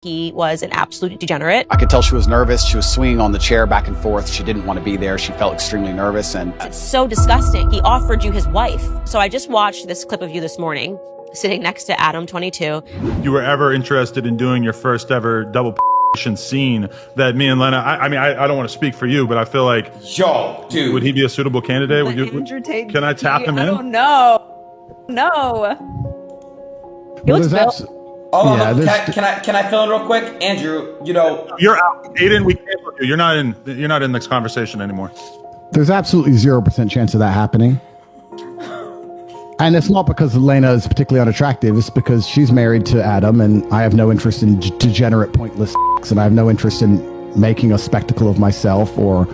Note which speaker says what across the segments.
Speaker 1: He was an absolute degenerate.
Speaker 2: I could tell she was nervous. She was swinging on the chair back and forth. She didn't want to be there. She felt extremely nervous. And
Speaker 1: it's so disgusting. He offered you his wife. So I just watched this clip of you this morning, sitting next to ADAM22.
Speaker 3: You were ever interested in doing your first ever double scene that me and Lena, I mean, I don't want to speak for you, but I feel like,
Speaker 4: yo, dude,
Speaker 3: would he be a suitable candidate? Would you,
Speaker 5: Tate,
Speaker 3: can I tap him in?
Speaker 5: I don't know. No. He looks built.
Speaker 4: Oh, yeah, can I fill in real quick, Andrew? You know,
Speaker 3: you're out, Aiden. We can't look you. You're not in this conversation anymore.
Speaker 6: There's absolutely 0% chance of that happening, and it's not because Lena is particularly unattractive. It's because she's married to Adam, and I have no interest in degenerate, pointless sex, and I have no interest in making a spectacle of myself, or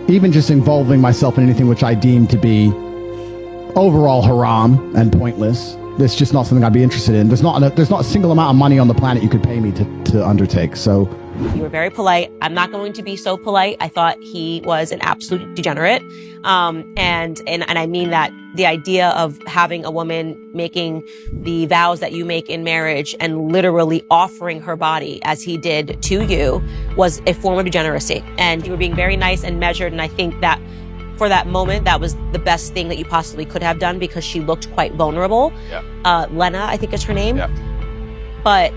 Speaker 6: even just involving myself in anything which I deem to be overall haram and pointless. It's just not something I'd be interested in. There's not a single amount of money on the planet you could pay me to undertake. So
Speaker 1: you were very polite. I'm not going to be so polite. I thought he was an absolute degenerate. And I mean that the idea of having a woman making the vows that you make in marriage and literally offering her body as he did to you was a form of degeneracy. And you were being very nice and measured. And I think that for that moment, that was the best thing that you possibly could have done because she looked quite vulnerable. Yeah. Lena, I think is her name. Yeah. But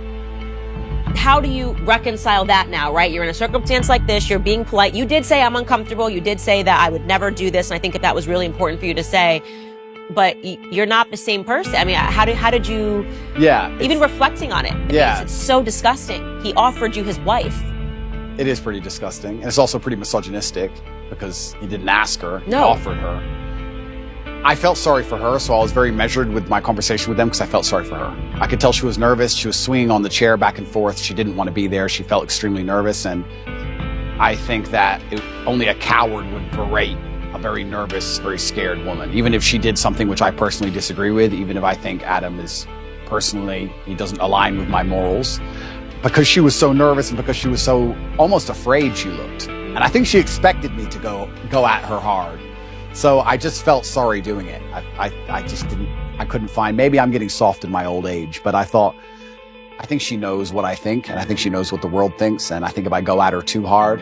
Speaker 1: how do you reconcile that now, right? You're in a circumstance like this, you're being polite. You did say I'm uncomfortable. You did say that I would never do this. And I think that was really important for you to say. But you're not the same person. I mean, how did you, even reflecting on it, it's so disgusting. He offered you his wife.
Speaker 2: it is pretty disgusting. And it's also pretty misogynistic because he didn't ask her, he
Speaker 1: No.
Speaker 2: offered her. I felt sorry for her, so I was very measured with my conversation with them because I felt sorry for her. I could tell she was nervous. She was swinging on the chair back and forth. She didn't want to be there. She felt extremely nervous. And I think that only a coward would berate a very nervous, very scared woman, even if she did something which I personally disagree with, even if I think Adam is personally, he doesn't align with my morals. Because she was so nervous and because she was so almost afraid she looked. And I think she expected me to go at her hard. So I just felt sorry doing it. I couldn't find, maybe I'm getting soft in my old age, but I think she knows what I think, and I think she knows what the world thinks, and I think if I go at her too hard,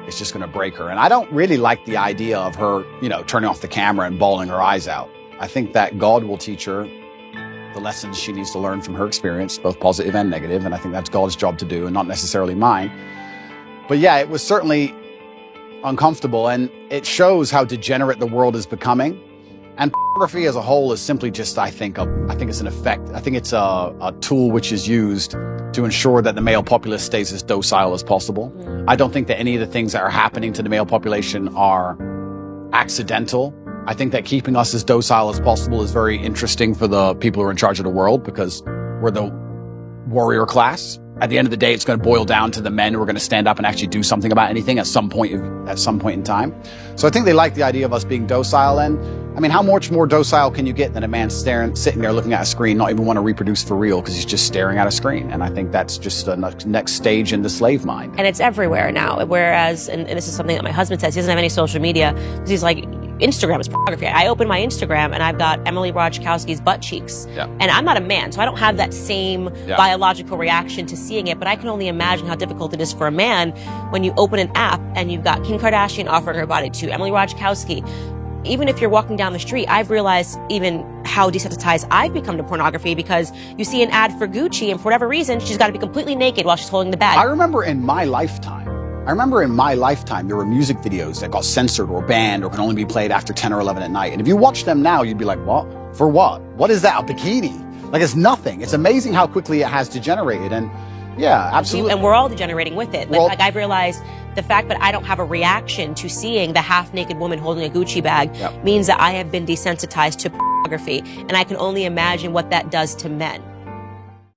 Speaker 2: it's just gonna break her. And I don't really like the idea of her, turning off the camera and bawling her eyes out. I think that God will teach her the lessons she needs to learn from her experience, both positive and negative, and I think that's God's job to do and not necessarily mine. But yeah, it was certainly uncomfortable, and it shows how degenerate the world is becoming. And pornography as a whole is simply just, I think it's an effect. I think it's a tool which is used to ensure that the male populace stays as docile as possible. I don't think that any of the things that are happening to the male population are accidental. I think that keeping us as docile as possible is very interesting for the people who are in charge of the world because we're the warrior class. At the end of the day, it's going to boil down to the men who are going to stand up and actually do something about anything at some point in time. So I think they like the idea of us being docile. And I mean, how much more docile can you get than a man sitting there looking at a screen, not even want to reproduce for real because he's just staring at a screen? And I think that's just the next stage in the slave mind.
Speaker 1: And it's everywhere now. Whereas, and this is something that my husband says, he doesn't have any social media because he's like, Instagram is pornography. I open my Instagram and I've got Emily Ratajkowski's butt cheeks. Yeah. And I'm not a man, so I don't have that same biological reaction to seeing it, but I can only imagine how difficult it is for a man when you open an app and you've got Kim Kardashian offering her body to Emily Ratajkowski. Even if you're walking down the street, I've realized even how desensitized I've become to pornography because you see an ad for Gucci and for whatever reason, she's got to be completely naked while she's holding the bag.
Speaker 2: I remember in my lifetime, there were music videos that got censored or banned or can only be played after 10 or 11 at night. And if you watch them now, you'd be like, what? For what? What is that? A bikini? Like, it's nothing. It's amazing how quickly it has degenerated. And yeah, absolutely.
Speaker 1: And we're all degenerating with it. Like I've realized the fact that I don't have a reaction to seeing the half-naked woman holding a Gucci bag means that I have been desensitized to pornography. And I can only imagine what that does to men.